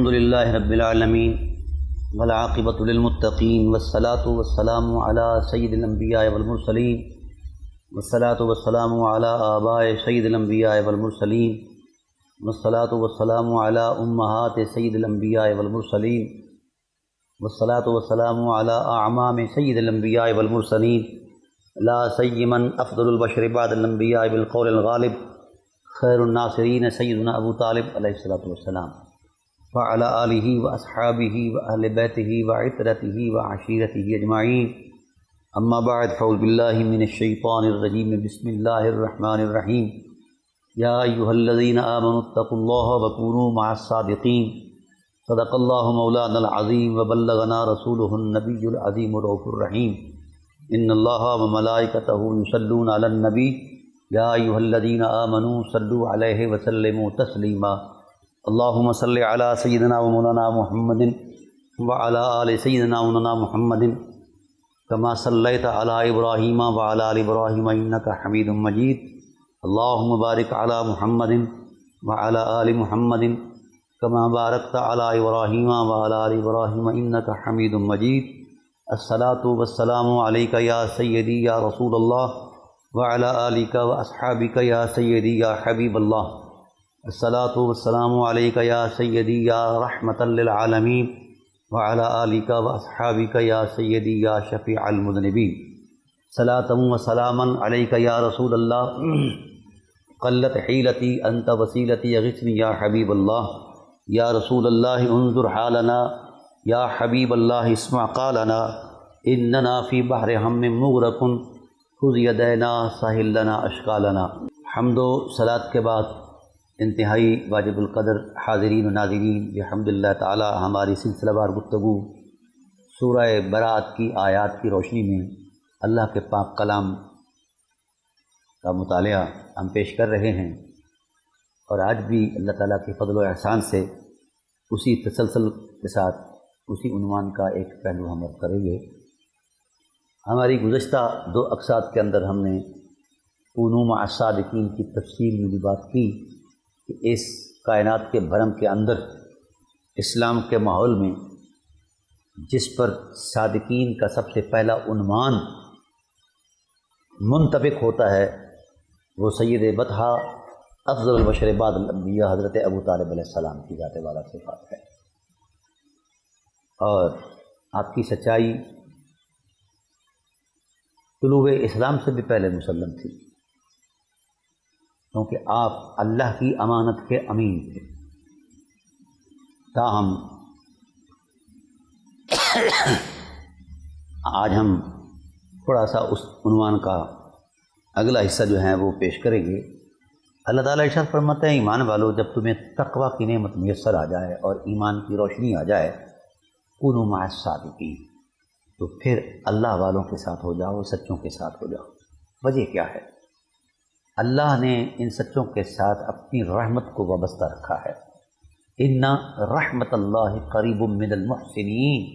الحمد للہ رب العالمین والعاقبۃ للمتقین والصلاۃ والسلام علی سید الانبیاء والمرسلین والصلاۃ والسلام علی آباء سید الانبیاء والمرسلین والصلاۃ والسلام علی امہات سید الانبیاء والمرسلین والصلاۃ والسلام علی اعمام سید الانبیاء والمرسلین لا سیما افضل البشر بعد الانبیاء بالقول الغالب خیر الناصرین سیدنا ابو طالب علیہ الصلاۃ والسلام وعلى آلہ واصحابہ واہل بیتہ وعترتہ وعشیرتہ اجمعین اما بعد فاعوذ باللہ من الشیطان الرجیم بسم اللہ الرحمن الرحیم یا ایہا الذین آمنوا اتقوا اللہ وکونوا مع الصادقین صدق اللہ مولانا العظیم وبلغنا رسولہ النبی العظیم الرؤوف الرحیم ان اللہ وملائکتہ یصلون علی النبی یا ایہا الذین آمنوا صلوا علیہ وسلموا تسلیما اللہم صلی علی سیدنا و مولانا محمد وعلی آل سیدنا و مولانا محمد کما صلیت علی ابراہیم وعلی آل ابراہیم انک حمید مجید اللہم بارک علی محمد وعلی آل محمد کما بارکت علی ابراہیم وعلی آل ابراہیم انک حمید مجید الصلاۃ والسلام علیک یا سیدی یا رسول اللہ وعلی آلک واصحابک یا سیدی یا حبیب اللہ الصلاۃ والسلام علیک یا سیدی یا رحمۃ للعالمین وعلی آلک واصحابک یا سیدی یا شفیع المذنبین صلاۃ و سلاما علیک یا رسول اللہ قلت حیلتی انت وسیلتی اغثنی یا حبیب اللہ یا رسول اللہ انظر حالنا یا حبیب اللہ اسمع قالنا اننا فی بحر ہم مغرق خذ یدینا سہل لنا اشکالنا۔ حمد و صلاۃ کے بعد انتہائی واجب القدر حاضرین و ناظرین بحمد اللہ تعالی ہماری سلسلہ وار گفتگو سورہ برات کی آیات کی روشنی میں اللہ کے پاک کلام کا مطالعہ ہم پیش کر رہے ہیں، اور آج بھی اللہ تعالیٰ کے فضل و احسان سے اسی تسلسل کے ساتھ اسی عنوان کا ایک پہلو ہم کریں گے۔ ہماری گزشتہ 2 اقساط کے اندر ہم نے کونوا مع الصادقین کی تفصیل میں بھی بات کی کہ اس کائنات کے بھرم کے اندر اسلام کے ماحول میں جس پر صادقین کا سب سے پہلا عنوان منطبق ہوتا ہے وہ سید بطحہ افضل البشر بعد الانبیاء حضرت ابو طالب علیہ السلام کی ذات والا صفات ہے، اور آپ کی سچائی طلوع اسلام سے بھی پہلے مسلم تھی، کیونکہ آپ اللہ کی امانت کے امین تھے۔ تاہم آج ہم تھوڑا سا اس عنوان کا اگلا حصہ جو ہے وہ پیش کریں گے۔ اللہ تعالیٰ ارشاد فرماتے ہیں ایمان والو جب تمہیں تقویٰ کی نعمت میسر آ جائے اور ایمان کی روشنی آ جائے کونوا مع الصادقین، تو پھر اللہ والوں کے ساتھ ہو جاؤ، سچوں کے ساتھ ہو جاؤ۔ وجہ کیا ہے؟ اللہ نے ان سچوں کے ساتھ اپنی رحمت کو وابستہ رکھا ہے۔ ان رحمت اللہ قریب من المحسنین،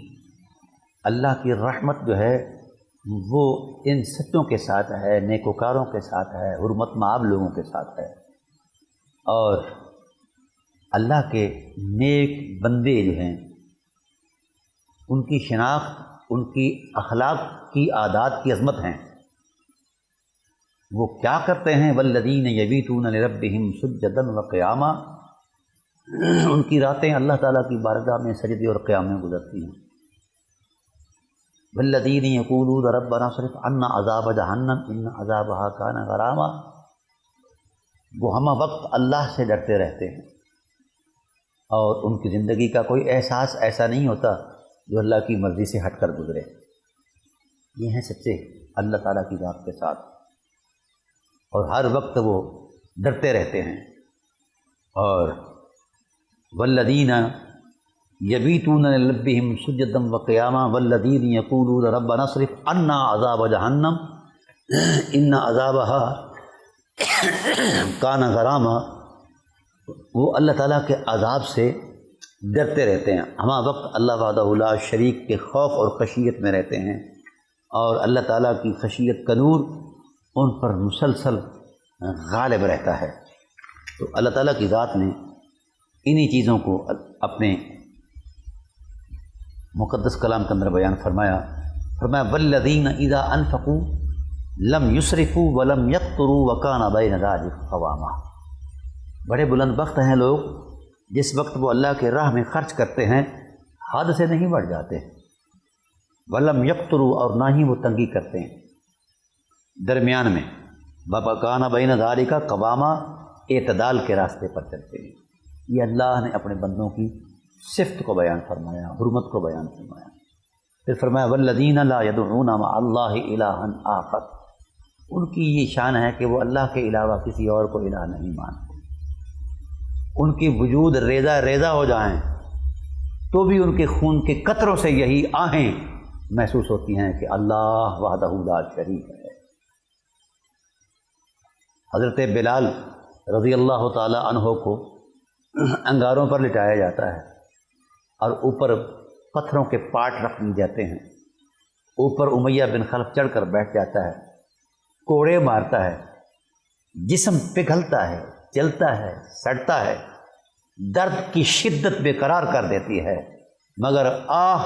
اللہ کی رحمت جو ہے وہ ان سچوں کے ساتھ ہے، نیکوکاروں کے ساتھ ہے، حرمت مآب لوگوں کے ساتھ ہے، اور اللہ کے نیک بندے جو ہیں ان کی شناخت ان کی اخلاق کی عادات کی عظمت ہیں۔ وہ کیا کرتے ہیں؟ والذین یبیتون لربہم سجدا وقیاما، ان کی راتیں اللہ تعالیٰ کی بارگاہ میں سجدے اور قیام میں گزرتی ہیں۔ والذین یقولون ربنا اصرف عنا عذاب جہنم ان عذابها کان غراما، وہ ہمہ وقت اللہ سے ڈرتے رہتے ہیں، اور ان کی زندگی کا کوئی احساس ایسا نہیں ہوتا جو اللہ کی مرضی سے ہٹ کر گزرے۔ یہ ہیں سچے اللہ تعالیٰ کی ذات کے ساتھ، اور ہر وقت وہ ڈرتے رہتے ہیں۔ اور والذین یبیتون لربہم سجدا وقیاما والذین یقولون ربنا اصرف عنا عذاب جہنم ان عذابها کان غراما، وہ اللہ تعالیٰ کے عذاب سے ڈرتے رہتے ہیں، ہمہ وقت اللہ وحدہ لا شریک کے خوف اور خشیت میں رہتے ہیں، اور اللہ تعالیٰ کی خشیت کا نور ان پر مسلسل غالب رہتا ہے۔ تو اللہ تعالیٰ کی ذات نے انہی چیزوں کو اپنے مقدس کلام کے اندر بیان فرمایا والذین اذا انفقوا لم یسرفوا ولم یقتروا وکان بین ذلک قواما۔ بڑے بلند بخت ہیں لوگ جس وقت وہ اللہ کے راہ میں خرچ کرتے ہیں حد سے نہیں بڑھ جاتے، ولم یقتروا اور نہ ہی وہ تنگی کرتے ہیں، درمیان میں، وکان بین ذلک قواما، اعتدال کے راستے پر چلتے ہیں۔ یہ اللہ نے اپنے بندوں کی صفت کو بیان فرمایا، حرمت کو بیان فرمایا۔ پھر فرمایا والذین لا یدعون مع اللہ الہا آخر، ان کی یہ شان ہے کہ وہ اللہ کے علاوہ کسی اور کو الہ نہیں مانتے، ان کی وجود ریزہ ریزہ ہو جائیں تو بھی ان کے خون کے قطروں سے یہی آہیں محسوس ہوتی ہیں کہ اللہ وحدہ لا شریک ہے۔ حضرت بلال رضی اللہ تعالی عنہ کو انگاروں پر لٹایا جاتا ہے اور اوپر پتھروں کے پاٹ رکھ دیے جاتے ہیں، اوپر امیہ بن خلف چڑھ کر بیٹھ جاتا ہے، کوڑے مارتا ہے، جسم پگھلتا ہے، جلتا ہے، سڑتا ہے، درد کی شدت بے قرار کر دیتی ہے، مگر آہ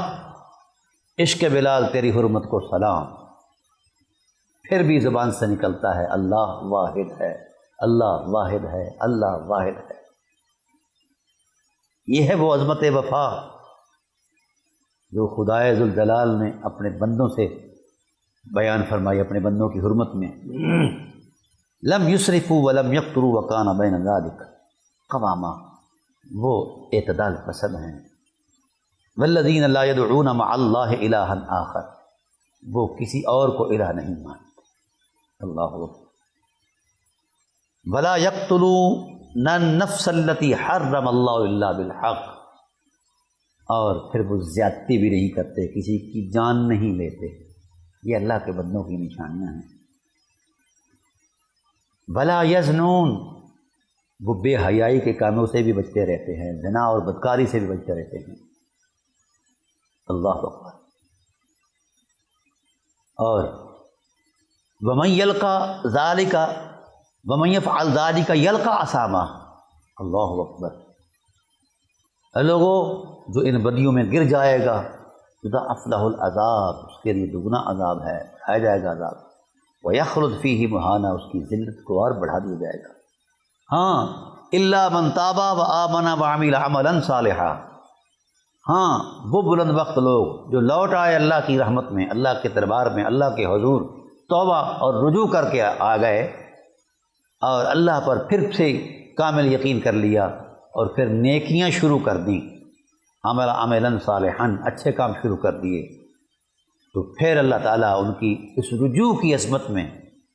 عشق بلال تیری حرمت کو سلام، پھر بھی زبان سے نکلتا ہے اللہ واحد ہے، اللہ واحد ہے، اللہ واحد ہے۔ یہ ہے وہ عظمت وفا جو خدائے ذوالجلال نے اپنے بندوں سے بیان فرمائی، اپنے بندوں کی حرمت میں۔ لم یسرفوا ولم یقتروا وکان بین ذلک قواما، وہ اعتدال پسند ہیں۔ والذین لا یدعون مع اللہ الہا آخر، وہ کسی اور کو الہ نہیں مانتے۔ اللہ اکبر۔ ولا یقتلون النفس التی حرم اللہ الا بالحق، اور پھر وہ زیادتی بھی نہیں کرتے، کسی کی جان نہیں لیتے۔ یہ اللہ کے بندوں کی نشانیاں ہیں۔ ولا یزنون، وہ بے حیائی کے کاموں سے بھی بچتے رہتے ہیں، زنا اور بدکاری سے بھی بچتے رہتے ہیں۔ اللہ اکبر۔ اور ومن یلقى ذلک ومن یفعل ذلک یلقى اثاما، اللہ اکبر۔ لوگوں جو ان بدیوں میں گر جائے گا یضاعف له العذاب، اس کے لیے دگنا عذاب ہے، بڑھایا جائے گا عذاب، ویخلد فیہ مہانا، اس کی ذلت کو اور بڑھا دیا جائے گا۔ ہاں الا من تاب وآمن وعمل عملا صالحا، ہاں وہ بلند وقت لوگ جو لوٹ آئے اللہ کی رحمت میں، اللہ کے دربار میں، اللہ کے حضور، توبہ اور رجوع کر کے آ گئے اور اللہ پر پھر سے کامل یقین کر لیا اور پھر نیکیاں شروع کر دیں، عملا صالحا، اچھے کام شروع کر دیے، تو پھر اللہ تعالیٰ ان کی اس رجوع کی عظمت میں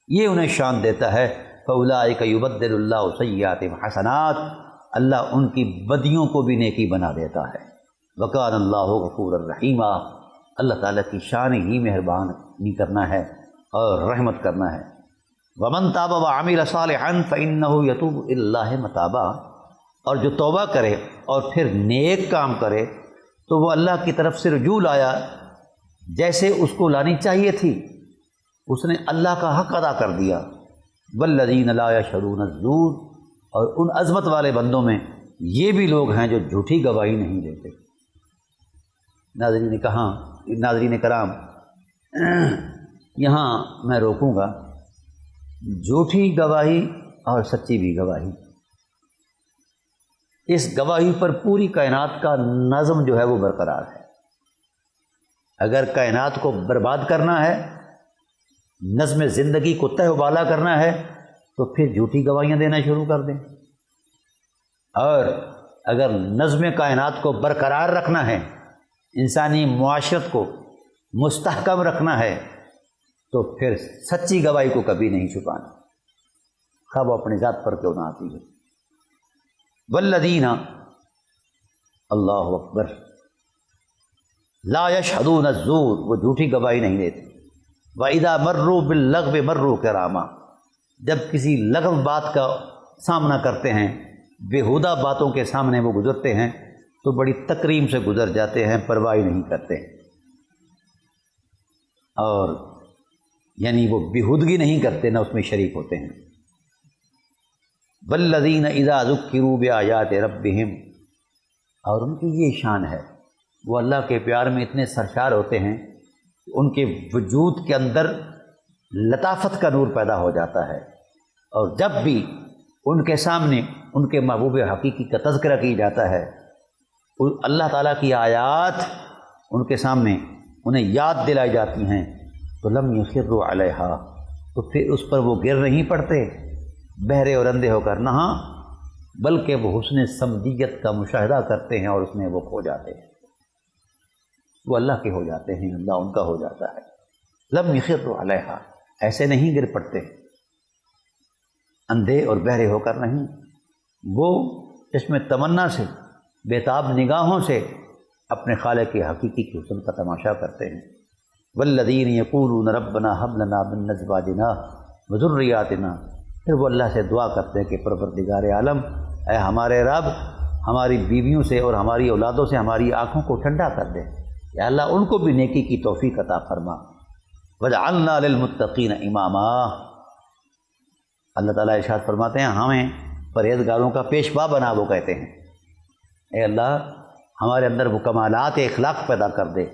یہ انہیں شان دیتا ہے فَأُولَٰئِكَ يُبَدِّلُ اللَّهُ سَيِّئَاتِهِمْ حَسَنَاتٍ، اللہ ان کی بدیوں کو بھی نیکی بنا دیتا ہے۔ وَكَانَ اللَّهُ غَفُورًا رَحِيمًا، اللہ تعالیٰ کی شان ہی مہربانی کرنا ہے اور رحمت کرنا ہے۔ وَمَن تَابَ وَعَمِلَ صَالِحًا فَإِنَّهُ يَتُوبُ إِلَى اللَّهِ مَتَابًا، اور جو توبہ کرے اور پھر نیک کام کرے تو وہ اللہ کی طرف سے رجوع لایا جیسے اس کو لانی چاہیے تھی، اس نے اللہ کا حق ادا کر دیا۔ والذین لا یشہدون الزور، اور ان عظمت والے بندوں میں یہ بھی لوگ ہیں جو جھوٹی گواہی نہیں دیتے۔ ناظرین کرام، یہاں میں روکوں گا۔ جھوٹی گواہی اور سچی بھی گواہی، اس گواہی پر پوری کائنات کا نظم جو ہے وہ برقرار ہے۔ اگر کائنات کو برباد کرنا ہے، نظم زندگی کو تہ و بالا کرنا ہے، تو پھر جھوٹی گواہیاں دینا شروع کر دیں، اور اگر نظم کائنات کو برقرار رکھنا ہے، انسانی معاشرت کو مستحکم رکھنا ہے، تو پھر سچی گواہی کو کبھی نہیں چھپانا، خواہ وہ اپنی ذات پر کیوں نہ آتی ہے۔ والذین، اللہ اکبر، لا یشہدون الزور، وہ جھوٹی گواہی نہیں دیتے۔ وَإِذَا مَرُّوا بِاللَّغْوِ مَرُّوا كِرَامًا، جب کسی لغو بات کا سامنا کرتے ہیں، بیہودہ باتوں کے سامنے وہ گزرتے ہیں تو بڑی تکریم سے گزر جاتے ہیں، پرواہ نہیں کرتے، اور یعنی وہ بیہودگی نہیں کرتے، نہ اس میں شریک ہوتے ہیں۔ وَالَّذِينَ إِذَا ذُكِّرُوا بِآيَاتِ رَبِّهِمْ، اور ان کی یہ شان ہے وہ اللہ کے پیار میں اتنے سرشار ہوتے ہیں کہ ان کے وجود کے اندر لطافت کا نور پیدا ہو جاتا ہے، اور جب بھی ان کے سامنے ان کے محبوب حقیقی کا تذکرہ کی جاتا ہے، اللہ تعالیٰ کی آیات ان کے سامنے انہیں یاد دلائی جاتی ہیں، تو لم یخروا علیہا، تو پھر اس پر وہ گر نہیں پڑتے بہرے اور اندھے ہو کر، نہ بلکہ وہ حسن سمدیت کا مشاہدہ کرتے ہیں اور اس میں وہ کھو جاتے ہیں، وہ اللہ کے ہو جاتے ہیں، اللہ ان کا ہو جاتا ہے۔ لم یخروا علیہا، ایسے نہیں گر پڑتے اندھے اور بہرے ہو کر، نہیں، وہ چشم تمنا سے بےتاب نگاہوں سے اپنے خالق کے حقیقی کی حسن کا تماشا کرتے ہیں۔ والذین یقولون ربنا ھب لنا من ازواجنا وذریاتنا، پھر وہ اللہ سے دعا کرتے ہیں کہ پروردگار عالم، اے ہمارے رب، ہماری بیویوں سے اور ہماری اولادوں سے ہماری آنکھوں کو ٹھنڈا کر دے، یا اللہ ان کو بھی نیکی کی توفیق عطا فرما۔ وجعلنا للمتقین اماما، اللہ تعالیٰ ارشاد فرماتے ہیں ہمیں پرہیزگاروں کا پیشوا بنا، وہ کہتے ہیں اے اللہ ہمارے اندر وہ کمالات اخلاق پیدا کر دے،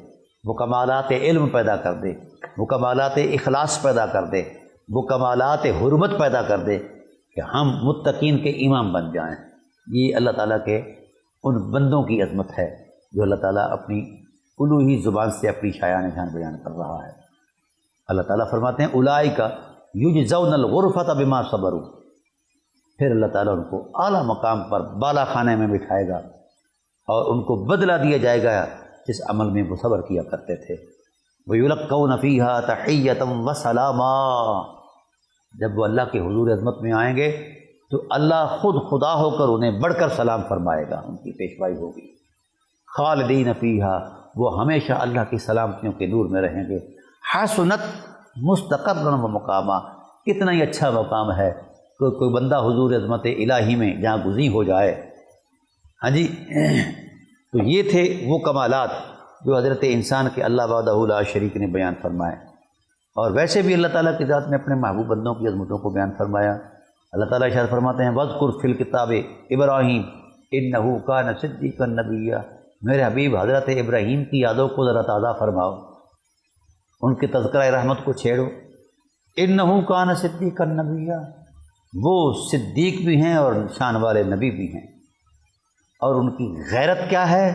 وہ کمالات علم پیدا کر دے، وہ کمالات اخلاص پیدا کر دے، وہ کمالات حرمت پیدا کر دے کہ ہم متقین کے امام بن جائیں۔ یہ اللہ تعالیٰ کے ان بندوں کی عظمت ہے جو اللہ تعالیٰ اپنی الوہی زبان سے اپنی شایان شان بیان کر رہا ہے۔ اللہ تعالیٰ فرماتے ہیں اولئک یجزون الغرفۃ بما صبروا، پھر اللہ تعالیٰ ان کو اعلیٰ مقام پر بالا خانے میں بٹھائے گا اور ان کو بدلہ دیا جائے گا جس عمل میں وہ صبر کیا کرتے تھے۔ وَيُلَقَّوْنَ فِيهَا تَحِيَّةً وَسَلَامًا، جب وہ اللہ کے حضور عظمت میں آئیں گے تو اللہ خود خدا ہو کر انہیں بڑھ کر سلام فرمائے گا، ان کی پیشوائی ہوگی۔ خالدین فیہا، وہ ہمیشہ اللہ کی سلامتیوں کے نور میں رہیں گے۔ حسنت مستقرا و مقاما، کتنا ہی اچھا مقام ہے کہ کوئی بندہ حضور عظمت الہی میں جہاں گزیں ہو جائے۔ ہاں جی، تو یہ تھے وہ کمالات جو حضرت انسان کے اللہ وحدہ لا شریک نے بیان فرمائے، اور ویسے بھی اللہ تعالیٰ کی ذات نے اپنے محبوب بندوں کی عظمتوں کو بیان فرمایا۔ اللہ تعالیٰ ارشاد فرماتے ہیں وَاذْكُرْ فِي الْكِتَابِ ابراہیم إِنَّهُ كَانَ صِدِّيقًا نَبِيًّا، میرے حبیب حضرت ابراہیم کی یادوں کو ذرا تازہ فرماؤ، ان کے تذکرہ رحمت کو چھیڑو۔ إِنَّهُ كَانَ صِدِّيقًا نَبِيًّا، وہ صدیق بھی ہیں اور شان والے نبی بھی ہیں، اور ان کی غیرت کیا ہے،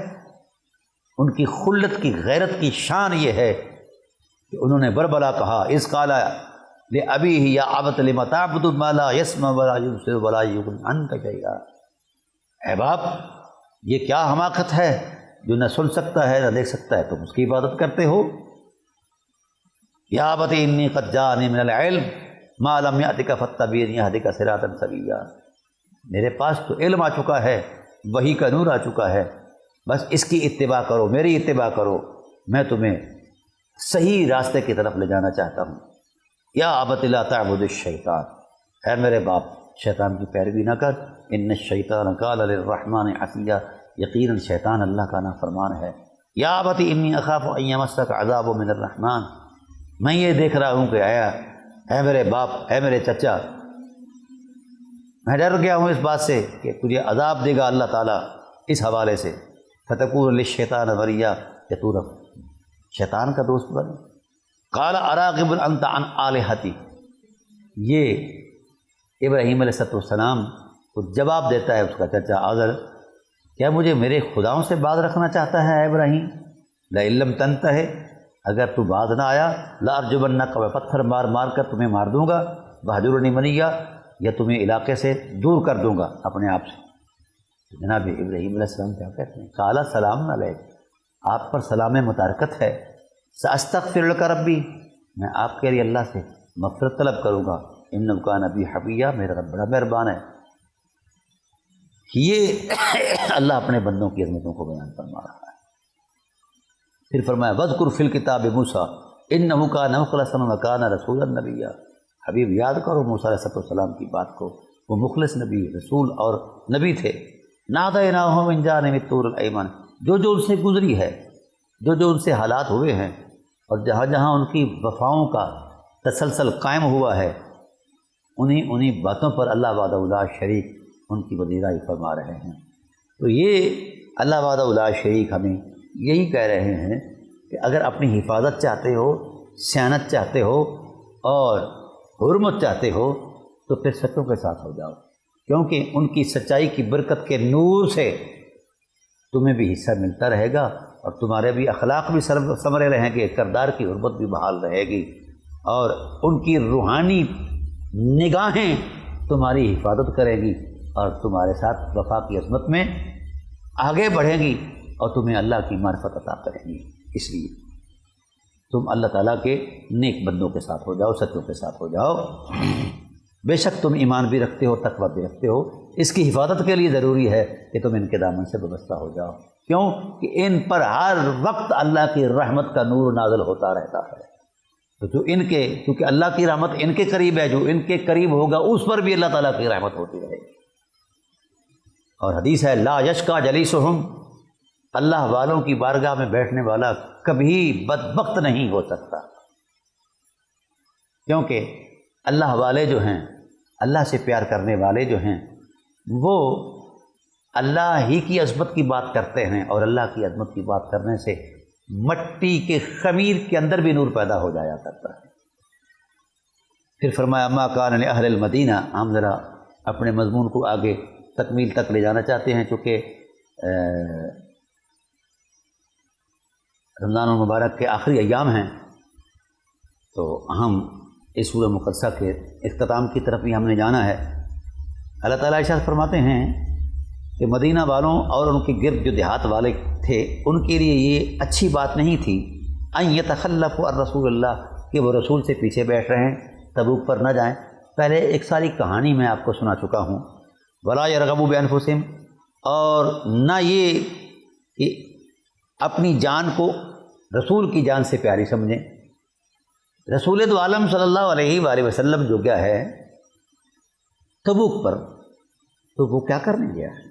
ان کی خلت کی غیرت کی شان یہ ہے کہ انہوں نے بربلا کہا اذ قال لأبیہ یا ابت لم تعبد ما لا يسمع ولا يبصر ولا یغنی عنک شیئا، اے باپ یہ کیا حماقت ہے جو نہ سن سکتا ہے نہ دیکھ سکتا ہے، تم اس کی عبادت کرتے ہو۔ یا ابت انی قد جاءنی من العلم ما لم یأتک فاتبعنی اہدک صراطا سویا، میرے پاس تو علم آ چکا ہے، وحی کا نور آ چکا ہے، بس اس کی اتباع کرو، میری اتباع کرو، میں تمہیں صحیح راستے کی طرف لے جانا چاہتا ہوں۔ یا ابت لا تعبد الشیطان، اے میرے باپ شیطان کی پیروی نہ کر، ان الشیطان کان للرحمن عصیا، یقیناً شیطان اللہ کا نافرمان ہے۔ یا ابت انی اخاف ان یمسک عذاب من الرحمن، میں یہ دیکھ رہا ہوں کہ اے میرے باپ، اے میرے چچا، میں ڈر گیا ہوں اس بات سے کہ تجھے عذاب دے گا اللہ تعالیٰ اس حوالے سے، فتکون للشیطان ولیا، کہ تو شیطان کا دوست بنے۔ قال اراغب انت عن آلہتی، یہ ابراہیم علیہ السلام کو جواب دیتا ہے اس کا چچا آزر، کیا مجھے میرے خداؤں سے باز رکھنا چاہتا ہے اے ابراہیم؟ لئن لم تنتہِ، اگر تو باز نہ آیا، لارجمنک، میں پتھر مار مار کر تمہیں مار دوں گا، وہجرنی ملیا، یا تمہیں علاقے سے دور کر دوں گا اپنے آپ سے۔ جناب ابراہیم علیہ السلام کیا کہتے ہیں؟ قال سلام علیک، آپ پر سلام متارکت ہے، ساستغفر لک ربی، میں آپ کے لیے اللہ سے مغفرت طلب کروں گا، انہ کان بی حفیہ، میرا رب بڑا مہربان ہے۔ یہ اللہ اپنے بندوں کی عظمتوں کو بیان فرما رہا ہے۔ پھر فرمایا واذکر فی الکتاب موسیٰ انہ کان مخلصا وکان رسولا نبیا، حبیب یاد کرو موسیٰ علیہ السلام کی بات کو، وہ مخلص نبی، رسول اور نبی تھے۔ نادیناہ من جانب الطور الایمن، جو ان سے گزری ہے، جو ان سے حالات ہوئے ہیں، اور جہاں جہاں ان کی وفاؤں کا تسلسل قائم ہوا ہے، انہی باتوں پر اللہ وحدہ لا شریک ان کی وزیرائی فرما رہے ہیں۔ تو یہ اللہ وحدہ لا شریک ہمیں یہی کہہ رہے ہیں کہ اگر اپنی حفاظت چاہتے ہو، سیانت چاہتے ہو اور حرمت چاہتے ہو تو پھر سچوں کے ساتھ ہو جاؤ، کیونکہ ان کی سچائی کی برکت کے نور سے تمہیں بھی حصہ ملتا رہے گا اور تمہارے بھی اخلاق بھی سنورے رہیں گے، کردار کی حرمت بھی بحال رہے گی، اور ان کی روحانی نگاہیں تمہاری حفاظت کریں گی اور تمہارے ساتھ وفا کی عظمت میں آگے بڑھیں گی اور تمہیں اللہ کی معرفت عطا کریں گی۔ اس لیے تم اللہ تعالیٰ کے نیک بندوں کے ساتھ ہو جاؤ، سچوں کے ساتھ ہو جاؤ۔ بے شک تم ایمان بھی رکھتے ہو، تقویٰ بھی رکھتے ہو، اس کی حفاظت کے لیے ضروری ہے کہ تم ان کے دامن سے وابستہ ہو جاؤ، کیوں کہ ان پر ہر وقت اللہ کی رحمت کا نور نازل ہوتا رہتا ہے۔ تو جو ان کے، کیونکہ اللہ کی رحمت ان کے قریب ہے، جو ان کے قریب ہوگا اس پر بھی اللہ تعالیٰ کی رحمت ہوتی رہے گی۔ اور حدیث ہے لا یشقی جلیسہم، اللہ والوں کی بارگاہ میں بیٹھنے والا کبھی بدبخت نہیں ہو سکتا، کیونکہ اللہ والے جو ہیں، اللہ سے پیار کرنے والے جو ہیں، وہ اللہ ہی کی عظمت کی بات کرتے ہیں، اور اللہ کی عظمت کی بات کرنے سے مٹی کے خمیر کے اندر بھی نور پیدا ہو جایا کرتا ہے۔ پھر فرمایا ما کان لأہل المدینہ، ہم ذرا اپنے مضمون کو آگے تکمیل تک لے جانا چاہتے ہیں، چونکہ رمضان المبارک کے آخری ایام ہیں، تو ہم اس سورہ مقدسہ کے اختتام کی طرف بھی ہم نے جانا ہے۔ اللہ تعالیٰ ارشاد فرماتے ہیں کہ مدینہ والوں اور ان کے گرد جو دیہات والے تھے ان کے لیے یہ اچھی بات نہیں تھی ان یتخلفوا عن رسول اللہ، کہ وہ رسول سے پیچھے بیٹھ رہے ہیں، تبوک پر نہ جائیں۔ پہلے ایک ساری کہانی میں آپ کو سنا چکا ہوں۔ ولا یرغبوا بانفسہم، اور نہ یہ کہ اپنی جان کو رسول کی جان سے پیاری سمجھیں۔ رسول دو عالم صلی اللہ علیہ وآلہ وسلم جو گیا ہے تبوک پر، تو وہ کیا کرنے گیا ہے؟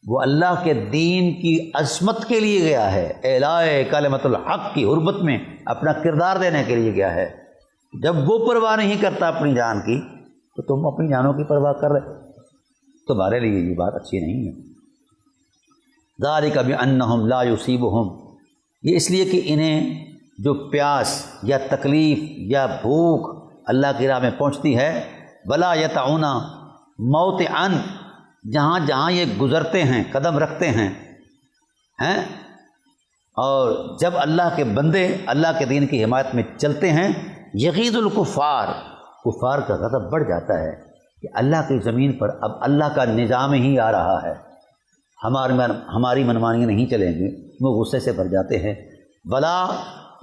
وہ اللہ کے دین کی عظمت کے لیے گیا ہے، اعلاء کلمۃ الحق کی حرمت میں اپنا کردار دینے کے لیے گیا ہے۔ جب وہ پرواہ نہیں کرتا اپنی جان کی، تو تم اپنی جانوں کی پرواہ کر رہے، تمہارے لیے یہ بات اچھی نہیں ہے۔ ذالک بانہم لا یصیبہم، یہ اس لیے کہ انہیں جو پیاس یا تکلیف یا بھوک اللہ کی راہ میں پہنچتی ہے، ولا یطعون موطئا، جہاں جہاں یہ گزرتے ہیں، قدم رکھتے ہیں، اور جب اللہ کے بندے اللہ کے دین کی حمایت میں چلتے ہیں، یغیظ الکفار، کفار کا غضب بڑھ جاتا ہے کہ اللہ کی زمین پر اب اللہ کا نظام ہی آ رہا ہے، ہماری منمانی نہیں چلیں گے، وہ غصے سے بھر جاتے ہیں۔ ولا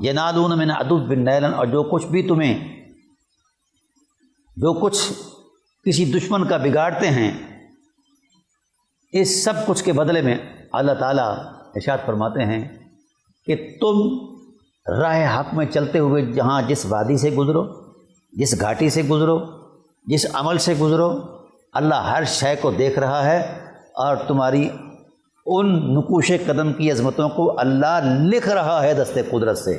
ینالون من عدو نیلا، اور جو کچھ بھی تمہیں، جو کچھ کسی دشمن کا بگاڑتے ہیں، اس سب کچھ کے بدلے میں اللہ تعالیٰ ارشاد فرماتے ہیں کہ تم راہ حق میں چلتے ہوئے جہاں جس وادی سے گزرو، جس گھاٹی سے گزرو، جس عمل سے گزرو، اللہ ہر شے کو دیکھ رہا ہے، اور تمہاری ان نقوش قدم کی عظمتوں کو اللہ لکھ رہا ہے دست قدرت سے،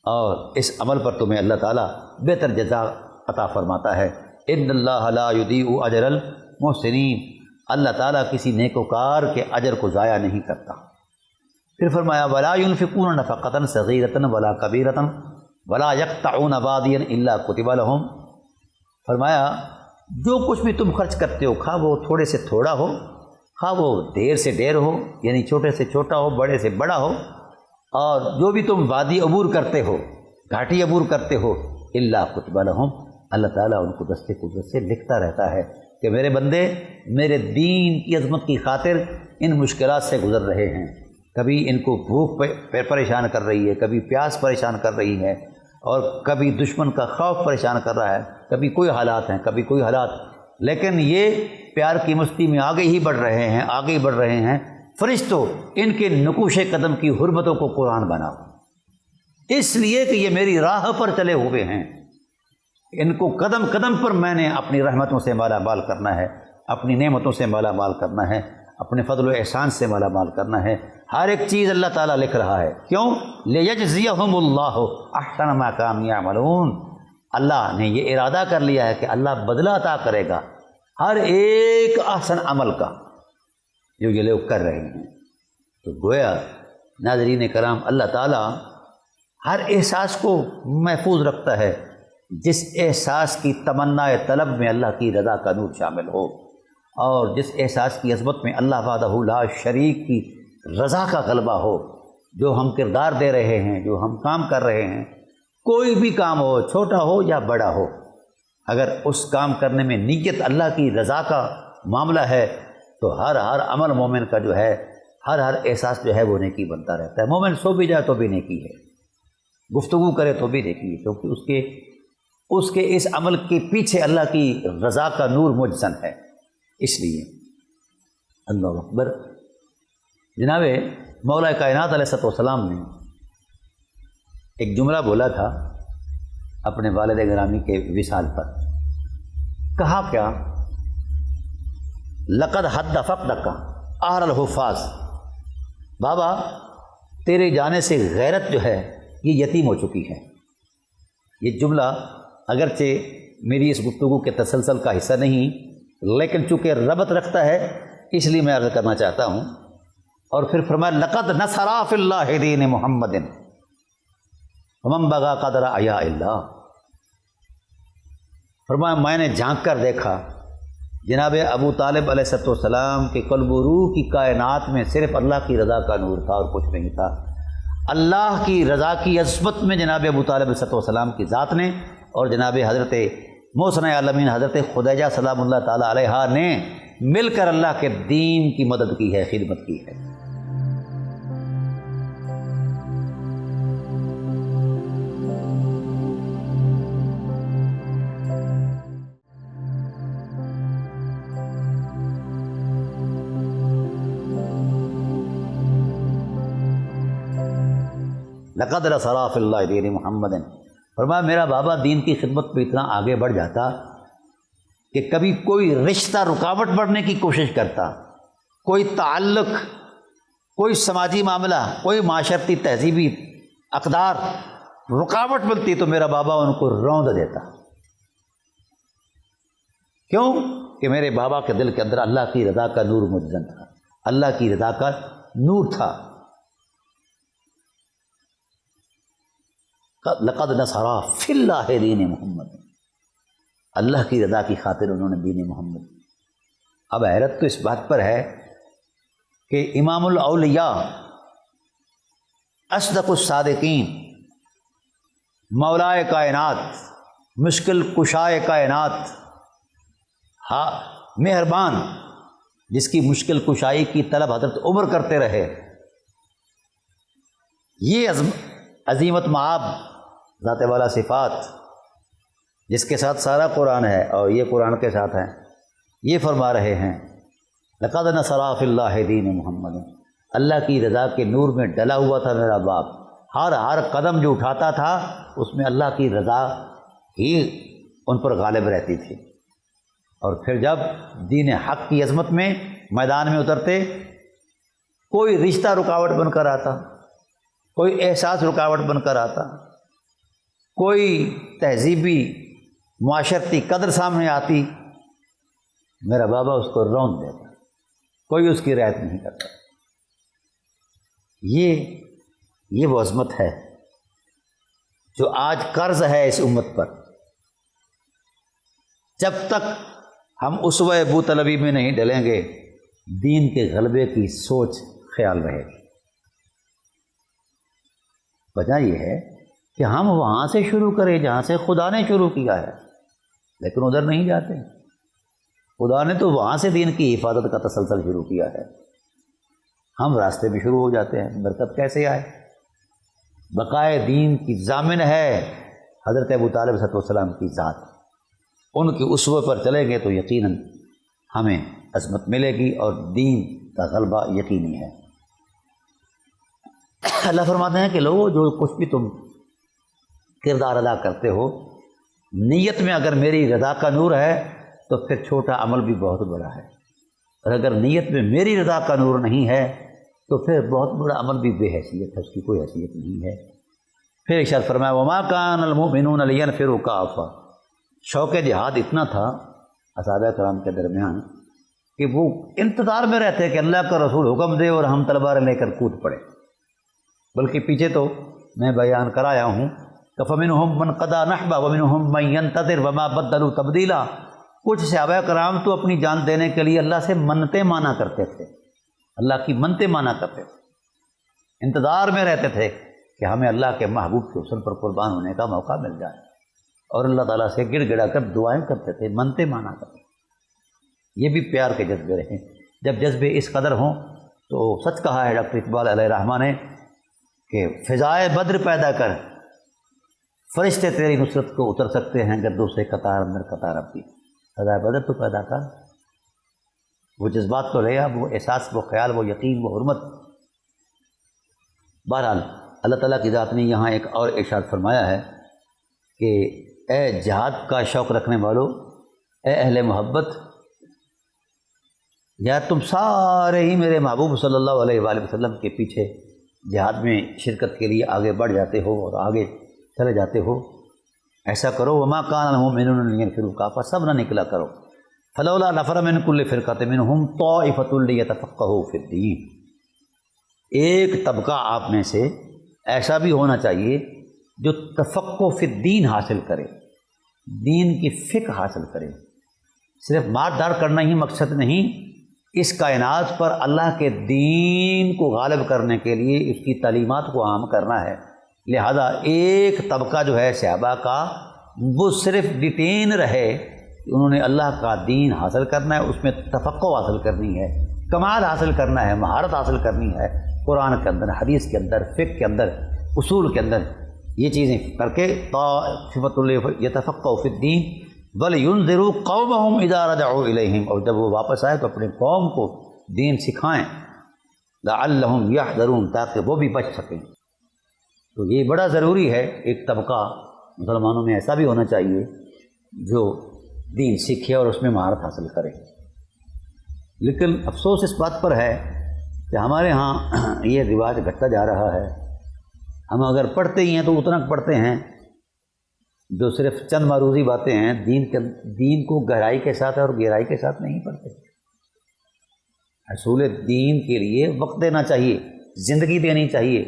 اور اس عمل پر تمہیں اللہ تعالیٰ بہتر جزا عطا فرماتا ہے۔ ان اللہ لا یضیع اجر المحسنین، اللہ تعالیٰ کسی نیکوکار کے اجر کو ضائع نہیں کرتا۔ پھر فرمایا ولا ينفقون نفقة صغيرة ولا كبيرة ولا يقطعون واديا الا كتب لهم، فرمایا جو کچھ بھی تم خرچ کرتے ہو، خواہ وہ تھوڑے سے تھوڑا ہو، خواہ وہ ڈھیر سے ڈھیر ہو، یعنی چھوٹے سے چھوٹا ہو، بڑے سے بڑا ہو، اور جو بھی تم وادی عبور کرتے ہو، گھاٹی عبور کرتے ہو، الا کتب لہم، اللہ تعالیٰ ان کو دست قدرت سے لکھتا رہتا ہے کہ میرے بندے میرے دین کی عظمت کی خاطر ان مشکلات سے گزر رہے ہیں، کبھی ان کو بھوک پریشان کر رہی ہے، کبھی پیاس پریشان کر رہی ہے، اور کبھی دشمن کا خوف پریشان کر رہا ہے، کبھی کوئی حالات ہیں، کبھی کوئی حالات، لیکن یہ پیار کی مستی میں آگے ہی بڑھ رہے ہیں، آگے ہی بڑھ رہے ہیں۔ فرشتوں ان کے نقوش قدم کی حرمتوں کو قرآن بناؤ، اس لیے کہ یہ میری راہ پر چلے ہوئے ہیں، ان کو قدم قدم پر میں نے اپنی رحمتوں سے مالا مال کرنا ہے، اپنی نعمتوں سے مالا مال کرنا ہے، اپنے فضل و احسان سے مالا مال کرنا ہے۔ ہر ایک چیز اللہ تعالیٰ لکھ رہا ہے، کیوں؟ لیجزیہم اللہ احسن ما کانوا یعملون، اللہ نے یہ ارادہ کر لیا ہے کہ اللہ بدلہ عطا کرے گا ہر ایک احسن عمل کا جو یہ لوگ کر رہے ہیں۔ تو گویا ناظرین کرام اللہ تعالیٰ ہر احساس کو محفوظ رکھتا ہے جس احساس کی تمنا طلب میں اللہ کی رضا کا نور شامل ہو، اور جس احساس کی عظمت میں اللہ وحدہ لا شریک کی رضا کا غلبہ ہو۔ جو ہم کردار دے رہے ہیں، جو ہم کام کر رہے ہیں، کوئی بھی کام ہو، چھوٹا ہو یا بڑا ہو، اگر اس کام کرنے میں نیت اللہ کی رضا کا معاملہ ہے تو ہر عمل مومن کا جو ہے، ہر احساس جو ہے وہ نیکی بنتا رہتا ہے۔ مومن سو بھی جائے تو بھی نیکی ہے، گفتگو کرے تو بھی نیکی ہے، کیونکہ اس کے اس عمل کے پیچھے اللہ کی رضا کا نور مجسم ہے۔ اس لیے اللہ اکبر، جناب مولا کائنات علیہ الصلوۃ والسلام نے ایک جملہ بولا تھا اپنے والد گرامی کے وصال پر۔ کہا کیا؟ لقد حد فقدک اہل الحفاظ، بابا تیرے جانے سے غیرت جو ہے یہ یتیم ہو چکی ہے۔ یہ جملہ اگرچہ میری اس گفتگو کے تسلسل کا حصہ نہیں، لیکن چونکہ ربط رکھتا ہے اس لیے میں عرض کرنا چاہتا ہوں۔ اور پھر فرمایا لقد نصر فی اللہ دین محمد ومن بغى قدر احیاء اللہ، فرمایا میں نے جھانک کر دیکھا جناب ابو طالب علیہ السلام کے قلب و روح کی کائنات میں صرف اللہ کی رضا کا نور تھا اور کچھ نہیں تھا۔ اللہ کی رضا کی عظمت میں جناب ابو طالب علیہ السلام کی ذات نے اور جناب حضرت محسن عالمین حضرت خدیجہ سلام اللہ تعالیٰ علیہا نے مل کر اللہ کے دین کی مدد کی ہے، خدمت کی ہے۔ لقد نصر فی اللہ دین محمد، فرمایا میرا بابا دین کی خدمت پہ اتنا آگے بڑھ جاتا کہ کبھی کوئی رشتہ رکاوٹ بڑھنے کی کوشش کرتا، کوئی تعلق، کوئی سماجی معاملہ، کوئی معاشرتی تہذیبی اقدار رکاوٹ بنتی تو میرا بابا ان کو روند دیتا۔ کیوں؟ کہ میرے بابا کے دل کے اندر اللہ کی رضا کا نور مجزن تھا، اللہ کی رضا کا نور تھا۔ لقد نصر فی اللہ دین محمد، اللہ کی رضا کی خاطر انہوں نے دین محمد۔ اب حیرت تو اس بات پر ہے کہ امام الاولیاء، اصدق الصادقین، مولائے کائنات، مشکل کشائے کائنات، مہربان، جس کی مشکل کشائی کی طلب حضرت عمر کرتے رہے، یہ عظیمت مآب، ذات والا صفات، جس کے ساتھ سارا قرآن ہے اور یہ قرآن کے ساتھ ہے، یہ فرما رہے ہیں لقد نصر فی اللہ دین محمد، اللہ کی رضا کے نور میں ڈلا ہوا تھا میرا باپ، ہر قدم جو اٹھاتا تھا اس میں اللہ کی رضا ہی ان پر غالب رہتی تھی۔ اور پھر جب دین حق کی عظمت میں میدان میں اترتے، کوئی رشتہ رکاوٹ بن کر آتا، کوئی احساس رکاوٹ بن کر آتا، کوئی تہذیبی معاشرتی قدر سامنے آتی، میرا بابا اس کو روند دیتا، کوئی اس کی رعایت نہیں کرتا۔ یہ وہ عظمت ہے جو آج قرض ہے اس امت پر۔ جب تک ہم اسوہ ابو طلبی میں نہیں ڈلیں گے، دین کے غلبے کی سوچ خیال رہے گی۔ وجہ یہ ہے کہ ہم وہاں سے شروع کریں جہاں سے خدا نے شروع کیا ہے، لیکن ادھر نہیں جاتے۔ خدا نے تو وہاں سے دین کی حفاظت کا تسلسل شروع کیا ہے، ہم راستے میں شروع ہو جاتے ہیں۔ برکت کیسے آئے؟ بقائے دین کی ضامن ہے حضرت ابو طالب علیہ السلام کی ذات، ان کی اسوہ پر چلیں گے تو یقیناً ہمیں عظمت ملے گی اور دین کا غلبہ یقینی ہے۔ اللہ فرماتے ہیں کہ لوگوں، جو کچھ بھی تم کردار ادا کرتے ہو، نیت میں اگر میری رضا کا نور ہے تو پھر چھوٹا عمل بھی بہت بڑا ہے، اور اگر نیت میں میری رضا کا نور نہیں ہے تو پھر بہت بڑا عمل بھی بے حیثیت ہے، اس کی کوئی حیثیت نہیں ہے۔ پھر ارشاد فرمایا وما کان المؤمنون لینفروا کافہ، شوق جہاد اتنا تھا اصحابہ کرام کے درمیان کہ وہ انتظار میں رہتے ہیں کہ اللہ کا رسول حکم دے اور ہم تلوار لے کر کود پڑے، بلکہ پیچھے تو میں بیان کرایا ہوں کہ فَمِنْهُمْ مَنْ قَضَىٰ نَحْبَهُ وَمِنْهُمْ مَنْ يَنْتَظِرُ وَمَا بَدَّلُوا تَبْدِيلًا۔ کچھ صحابہ کرام تو اپنی جان دینے کے لیے اللہ سے منتیں مانا کرتے تھے، اللہ کی منتیں مانا کرتے تھے، انتظار میں رہتے تھے کہ ہمیں اللہ کے محبوب کے حسن پر قربان ہونے کا موقع مل جائے، اور اللہ تعالیٰ سے گڑ گڑا کر دعائیں کرتے تھے، منتیں مانا کرتے تھے۔ یہ بھی پیار کے جذبے رہے۔ جب جذبے اس قدر ہوں تو سچ کہا ہے ڈاکٹر اقبال علیہ رحمٰ نے کہ فضائے بدر پیدا کر، فرشتے تیری نصرت کو اتر سکتے ہیں گردوں سے قطار اندر قطار اپنی۔ فضائے بدر تو پیدا کر، وہ جذبات تو لے آ، وہ احساس، وہ خیال، وہ یقین، وہ حرمت۔ بہرحال اللہ تعالیٰ کی ذات نے یہاں ایک اور ارشاد فرمایا ہے کہ اے جہاد کا شوق رکھنے والوں، اے اہل محبت، یا تم سارے ہی میرے محبوب صلی اللہ علیہ وآلہ وسلم کے پیچھے جہاد میں شرکت کے لیے آگے بڑھ جاتے ہو اور آگے چلے جاتے ہو، ایسا کرو۔ وما کان المؤمنون لینفروا کافۃ، سب نہ نکلا کرو۔ فلولا نفر من کل فرقۃ منہم طائفۃ لیتفقہوا فی الدین، ایک طبقہ آپ میں سے ایسا بھی ہونا چاہیے جو تفقہ فی الدین حاصل کرے، دین کی فقہ حاصل کرے۔ صرف مار دار کرنا ہی مقصد نہیں، اس کائنات پر اللہ کے دین کو غالب کرنے کے لیے اس کی تعلیمات کو عام کرنا ہے۔ لہذا ایک طبقہ جو ہے صحابہ کا، وہ صرف ڈیٹین رہے کہ انہوں نے اللہ کا دین حاصل کرنا ہے، اس میں تفقہ حاصل کرنی ہے، کمال حاصل کرنا ہے، مہارت حاصل کرنی ہے، قرآن کے اندر، حدیث کے اندر، فقہ کے اندر، اصول کے اندر، یہ چیزیں کر کے طائفۃ یتفقہوا فی الدین وَلْيُنذِرُوا قَوْمَهُمْ إِذَا رَجَعُوا إِلَيْهِمْ، اور جب وہ واپس آئے تو اپنے قوم کو دین سکھائیں، لَعَلَّهُمْ يَحْذَرُونَ، تاکہ وہ بھی بچ سکیں۔ تو یہ بڑا ضروری ہے، ایک طبقہ مسلمانوں میں ایسا بھی ہونا چاہیے جو دین سیکھے اور اس میں مہارت حاصل کرے۔ لیکن افسوس اس بات پر ہے کہ ہمارے ہاں یہ رواج گھٹتا جا رہا ہے۔ ہم اگر پڑھتے ہی ہیں تو اتنا پڑھتے ہیں جو صرف چند معروضی باتیں ہیں، دین کو گہرائی کے ساتھ اور گہرائی کے ساتھ نہیں پڑھتے۔ اصول دین کے لیے وقت دینا چاہیے، زندگی دینی چاہیے،